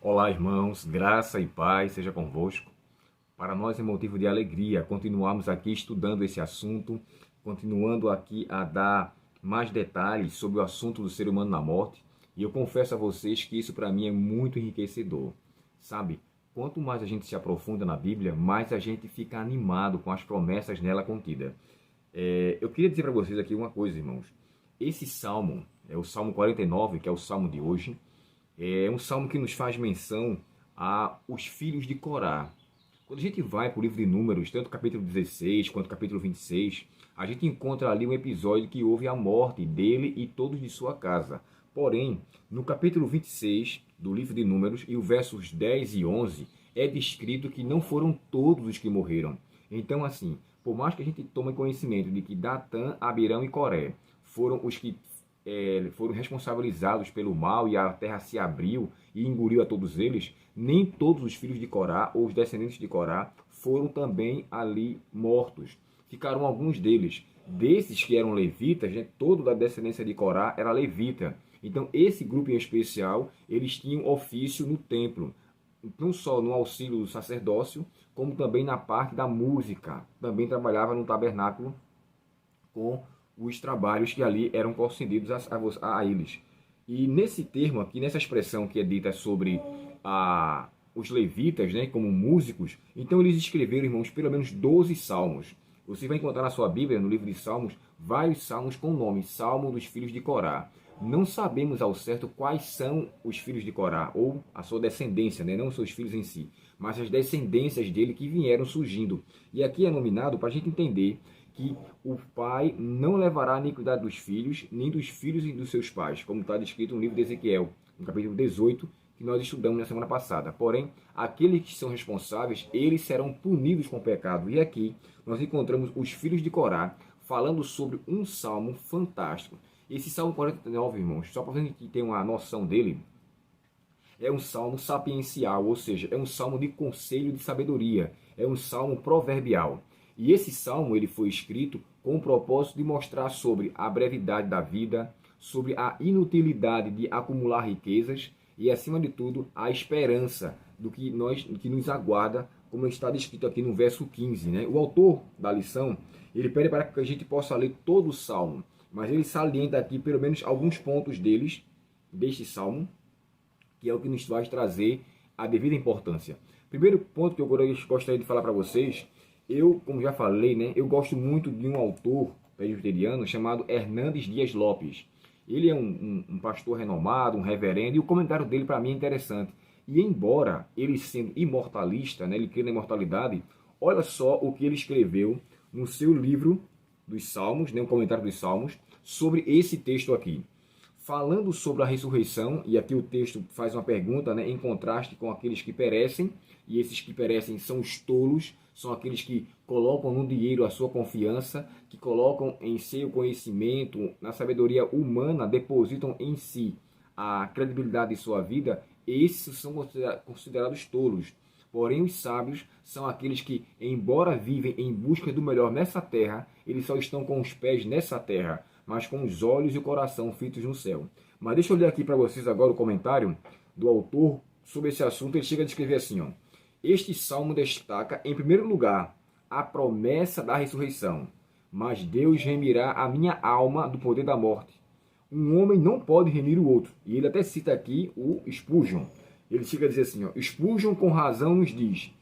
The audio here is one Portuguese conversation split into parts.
Olá, irmãos, graça e paz seja convosco. Para nós é motivo de alegria continuarmos aqui estudando esse assunto, continuando aqui a dar mais detalhes sobre o assunto do ser humano na morte. E eu confesso a vocês que isso para mim é muito enriquecedor. Sabe, quanto mais a gente se aprofunda na Bíblia, mais a gente fica animado com as promessas nela contidas. Eu queria dizer para vocês aqui uma coisa, irmãos. Esse salmo, é o Salmo 49, que é o salmo de hoje, é um salmo que nos faz menção a os filhos de Corá. Quando a gente vai para o livro de Números, tanto o capítulo 16 quanto o capítulo 26, a gente encontra ali um episódio que houve a morte dele e todos de sua casa. Porém, no capítulo 26 do livro de Números, e os versos 10 e 11, é descrito que não foram todos os que morreram. Então, assim, por mais que a gente tome conhecimento de que Datã, Abirão e Coré foram os que foram responsabilizados pelo mal e a terra se abriu e engoliu a todos eles, nem todos os filhos de Corá ou os descendentes de Corá foram também ali mortos. Ficaram alguns deles. Desses que eram levitas, né, todo da descendência de Corá era levita. Então, esse grupo em especial, eles tinham ofício no templo, não só no auxílio do sacerdócio, como também na parte da música. Também trabalhava no tabernáculo com os trabalhos que ali eram concedidos a eles. E nesse termo aqui, nessa expressão que é dita sobre os levitas, né, como músicos, então eles escreveram, irmãos, pelo menos 12 salmos. Você vai encontrar na sua Bíblia, no livro de Salmos, vários salmos com o nome Salmo dos Filhos de Corá. Não sabemos ao certo quais são os filhos de Corá, ou a sua descendência, né? Não os seus filhos em si, mas as descendências dele que vieram surgindo. E aqui é nominado para a gente entender que o pai não levará a iniquidade dos filhos, nem dos filhos e dos seus pais, como está descrito no livro de Ezequiel, no capítulo 18, que nós estudamos na semana passada. Porém, aqueles que são responsáveis, eles serão punidos com o pecado. E aqui nós encontramos os filhos de Corá falando sobre um salmo fantástico. Esse Salmo 49, irmãos, só para a gente ter uma noção dele, é um salmo sapiencial, ou seja, é um salmo de conselho de sabedoria, é um salmo proverbial. E esse salmo ele foi escrito com o propósito de mostrar sobre a brevidade da vida, sobre a inutilidade de acumular riquezas e, acima de tudo, a esperança do que nos aguarda, como está descrito aqui no verso 15. Né? O autor da lição, ele pede para que a gente possa ler todo o salmo, mas ele salienta aqui pelo menos alguns pontos deste salmo, que é o que nos vai trazer a devida importância. Primeiro ponto que eu gostaria de falar para vocês, como já falei, né, eu gosto muito de um autor presbiteriano chamado Hernandes Dias Lopes. Ele é um pastor renomado, um reverendo, e o comentário dele para mim é interessante. E embora ele sendo imortalista, né, ele crê na imortalidade, olha só o que ele escreveu no seu livro dos Salmos, né, um comentário dos Salmos, sobre esse texto aqui. Falando sobre a ressurreição, e aqui o texto faz uma pergunta, né, em contraste com aqueles que perecem, e esses que perecem são os tolos, são aqueles que colocam no dinheiro a sua confiança, que colocam em seu conhecimento, na sabedoria humana, depositam em si a credibilidade de sua vida, esses são considerados tolos. Porém, os sábios são aqueles que, embora vivem em busca do melhor nessa terra, eles só estão com os pés nessa terra, mas com os olhos e o coração fitos no céu. Mas deixa eu ler aqui para vocês agora o comentário do autor sobre esse assunto. Ele chega a descrever assim, ó. Este salmo destaca, em primeiro lugar, a promessa da ressurreição. Mas Deus remirá a minha alma do poder da morte. Um homem não pode remir o outro. E ele até cita aqui o Spurgeon. Ele chega a dizer assim, ó, Spurgeon com razão nos diz,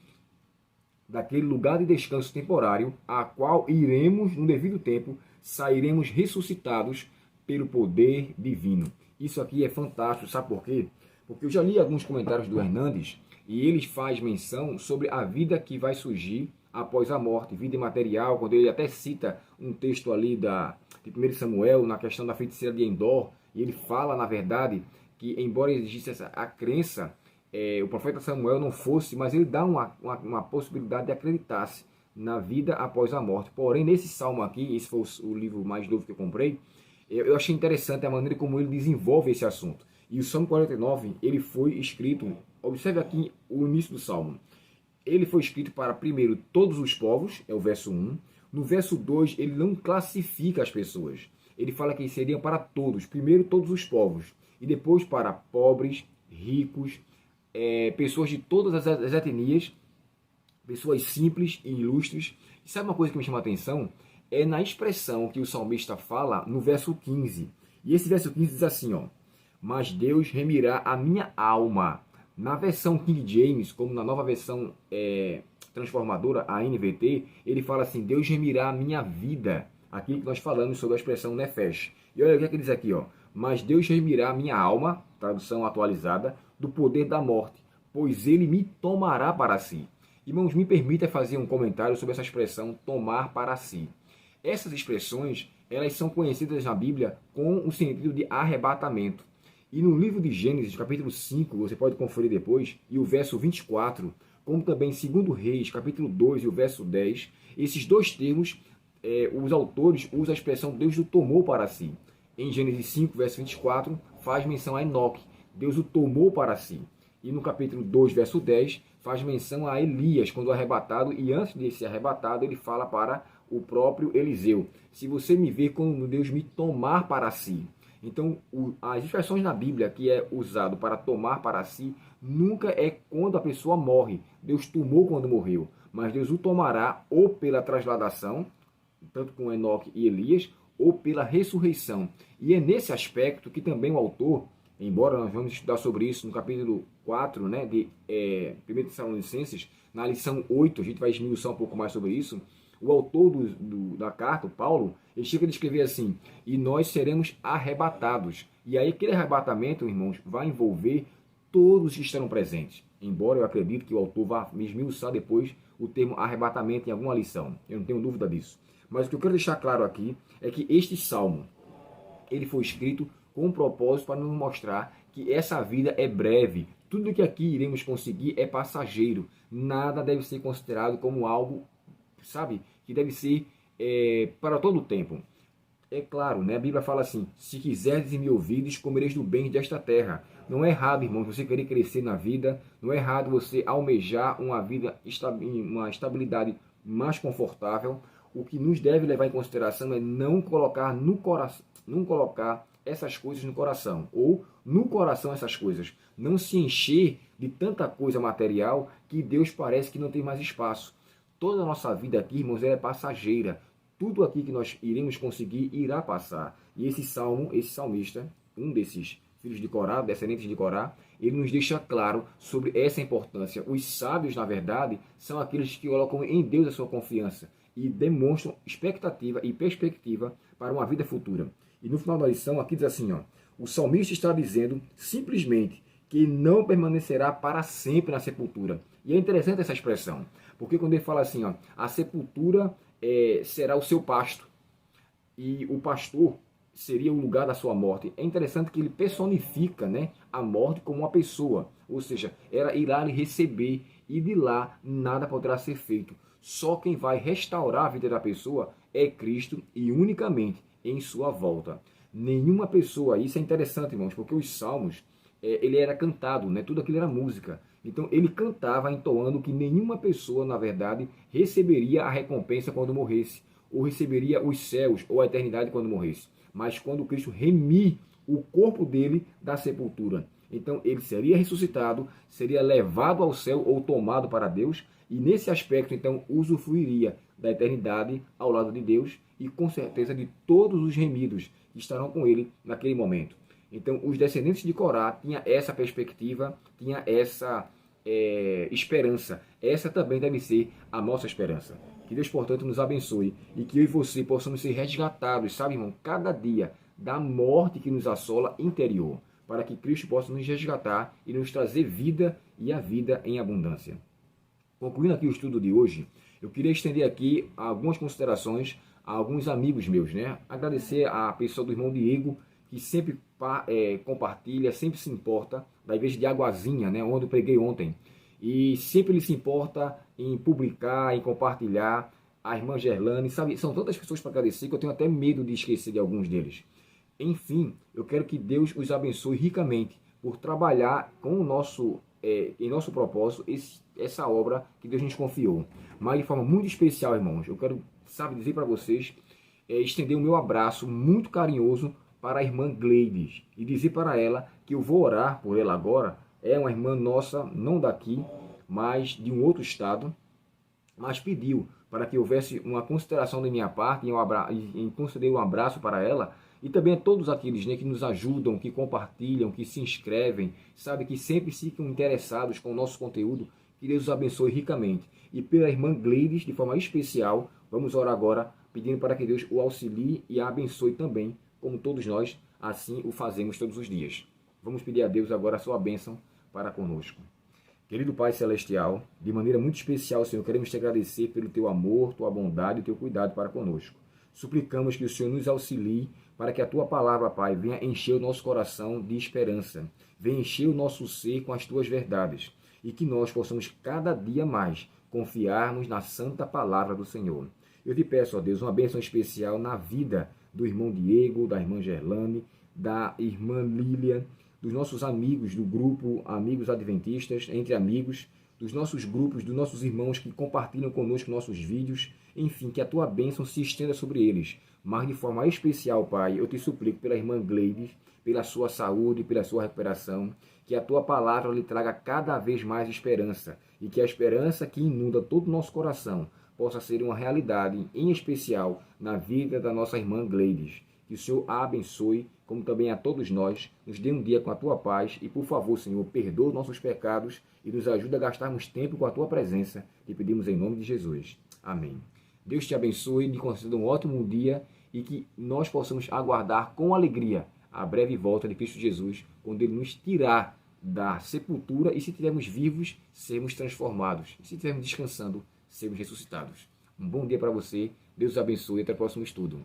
daquele lugar de descanso temporário, a qual iremos no devido tempo, sairemos ressuscitados pelo poder divino. Isso aqui é fantástico, sabe por quê? Porque eu já li alguns comentários do Hernandes e ele faz menção sobre a vida que vai surgir após a morte, vida imaterial, quando ele até cita um texto ali de 1 Samuel, na questão da feiticeira de Endor, e ele fala, na verdade, que embora existisse a crença, o profeta Samuel não fosse, mas ele dá uma possibilidade de acreditar-se na vida após a morte. Porém, nesse salmo aqui, esse foi o livro mais novo que eu comprei, eu achei interessante a maneira como ele desenvolve esse assunto. E o Salmo 49, ele foi escrito, observe aqui o início do salmo. Ele foi escrito para, primeiro, todos os povos, é o verso 1. No verso 2, ele não classifica as pessoas. Ele fala que seriam para todos. Primeiro, todos os povos. E depois para pobres, ricos, pessoas de todas as etnias, pessoas simples e ilustres. E sabe uma coisa que me chama a atenção? É na expressão que o salmista fala no verso 15. E esse verso 15 diz assim, ó: mas Deus remirá a minha alma. Na versão King James, como na nova versão transformadora, a NVT, ele fala assim: Deus remirá a minha vida. Aqui que nós falamos sobre a expressão nefesh. E olha o que é que diz aqui, ó: mas Deus remirá a minha alma, tradução atualizada, do poder da morte, pois ele me tomará para si. Irmãos, me permita fazer um comentário sobre essa expressão tomar para si. Essas expressões, elas são conhecidas na Bíblia com o sentido de arrebatamento. E no livro de Gênesis, capítulo 5, você pode conferir depois, e o verso 24, como também em 2 Reis, capítulo 2 e o verso 10, esses dois termos, os autores usam a expressão Deus o tomou para si. Em Gênesis 5, verso 24, faz menção a Enoque, Deus o tomou para si. E no capítulo 2, verso 10, faz menção a Elias, quando arrebatado, e antes de ser arrebatado, ele fala para o próprio Eliseu: se você me ver quando Deus me tomar para si. Então, as expressões na Bíblia que é usado para tomar para si, nunca é quando a pessoa morre. Deus tomou quando morreu, mas Deus o tomará ou pela transladação, tanto com Enoque e Elias, ou pela ressurreição. E é nesse aspecto que também o autor, embora nós vamos estudar sobre isso no capítulo 4, né, de 1 Tessalonicenses, na lição 8, a gente vai esmiuçar um pouco mais sobre isso. O autor da carta, o Paulo, ele chega a descrever assim: e nós seremos arrebatados. E aí aquele arrebatamento, irmãos, vai envolver todos que estarão presentes. Embora eu acredite que o autor vá me esmiuçar depois o termo arrebatamento em alguma lição. Eu não tenho dúvida disso. Mas o que eu quero deixar claro aqui é que este salmo, ele foi escrito com um propósito para nos mostrar que essa vida é breve. Tudo que aqui iremos conseguir é passageiro. Nada deve ser considerado como algo, sabe, que deve ser para todo o tempo. É claro, né? A Bíblia fala assim: se quiserdes e me ouvides, comereis do bem desta terra. Não é errado, irmãos, você querer crescer na vida. Não é errado você almejar uma vida, uma estabilidade mais confortável. O que nos deve levar em consideração é não colocar no coração, não colocar essas coisas no coração, ou no coração essas coisas. Não se encher de tanta coisa material que Deus parece que não tem mais espaço. Toda a nossa vida aqui, irmãos, ela é passageira. Tudo aqui que nós iremos conseguir irá passar. E esse salmo, esse salmista, um desses filhos de Corá, descendentes de Corá, ele nos deixa claro sobre essa importância. Os sábios, na verdade, são aqueles que colocam em Deus a sua confiança e demonstram expectativa e perspectiva para uma vida futura. E no final da lição, aqui diz assim, ó: o salmista está dizendo simplesmente que não permanecerá para sempre na sepultura. E é interessante essa expressão, porque quando ele fala assim, ó, a sepultura será o seu pasto, e o pastor seria o lugar da sua morte. É interessante que ele personifica, né, a morte como uma pessoa, ou seja, ela irá lhe receber, e de lá nada poderá ser feito. Só quem vai restaurar a vida da pessoa é Cristo, e unicamente em sua volta. Nenhuma pessoa, isso é interessante, irmãos, porque os salmos, ele era cantado, né? Tudo aquilo era música. Então ele cantava entoando que nenhuma pessoa, na verdade, receberia a recompensa quando morresse, ou receberia os céus ou a eternidade quando morresse, mas quando Cristo remir o corpo dele da sepultura. Então ele seria ressuscitado, seria levado ao céu ou tomado para Deus, e nesse aspecto então usufruiria da eternidade ao lado de Deus e com certeza de todos os remidos que estarão com ele naquele momento. Então os descendentes de Corá tinham essa perspectiva, tinham essa esperança. Essa também deve ser a nossa esperança. Que Deus, portanto, nos abençoe e que eu e você possamos ser resgatados, sabe, irmão, cada dia da morte que nos assola interior, para que Cristo possa nos resgatar e nos trazer vida e a vida em abundância. Concluindo aqui o estudo de hoje, eu queria estender aqui algumas considerações a alguns amigos meus, né? Agradecer a pessoa do irmão Diego, que sempre compartilha, sempre se importa, da igreja de Aguazinha, né, onde eu preguei ontem. E sempre ele se importa em publicar, em compartilhar. A irmã Gerlane, sabe, são tantas pessoas para agradecer que eu tenho até medo de esquecer de alguns deles. Enfim, eu quero que Deus os abençoe ricamente por trabalhar com o nosso, em nosso propósito, essa obra que Deus nos confiou. Mas de forma muito especial, irmãos, eu quero, sabe, dizer para vocês, estender o meu abraço muito carinhoso para a irmã Gleides e dizer para ela que eu vou orar por ela agora é uma irmã nossa, não daqui, mas de um outro estado, mas pediu para que houvesse uma consideração da minha parte em conceder um abraço para ela e também a todos aqueles, né, que nos ajudam, que compartilham, que se inscrevem, sabe, que sempre ficam interessados com o nosso conteúdo. Que Deus os abençoe ricamente. E pela irmã Gleides, de forma especial, vamos orar agora, pedindo para que Deus o auxilie e a abençoe também, como todos nós assim o fazemos todos os dias. Vamos pedir a Deus agora a sua bênção para conosco. Querido Pai Celestial, de maneira muito especial, Senhor, queremos te agradecer pelo teu amor, tua bondade e teu cuidado para conosco. Suplicamos que o Senhor nos auxilie para que a tua palavra, Pai, venha encher o nosso coração de esperança, venha encher o nosso ser com as tuas verdades e que nós possamos cada dia mais confiarmos na santa palavra do Senhor. Eu te peço, ó Deus, uma bênção especial na vida do irmão Diego, da irmã Gerlane, da irmã Lília, dos nossos amigos do grupo Amigos Adventistas, Entre Amigos, dos nossos grupos, dos nossos irmãos que compartilham conosco nossos vídeos, enfim, que a tua bênção se estenda sobre eles. Mas de forma especial, Pai, eu te suplico pela irmã Gleides, pela sua saúde, pela sua recuperação, que a tua palavra lhe traga cada vez mais esperança e que a esperança que inunda todo o nosso coração possa ser uma realidade, em especial na vida da nossa irmã Gleides. Que o Senhor a abençoe, como também a todos nós, nos dê um dia com a tua paz e, por favor, Senhor, perdoa nossos pecados e nos ajuda a gastarmos tempo com a tua presença. Te pedimos em nome de Jesus. Amém. Deus te abençoe, te conceda um ótimo dia e que nós possamos aguardar com alegria a breve volta de Cristo Jesus, quando Ele nos tirar da sepultura e, se estivermos vivos, sermos transformados. E se estivermos descansando, sermos ressuscitados. Um bom dia para você, Deus os abençoe e até o próximo estudo.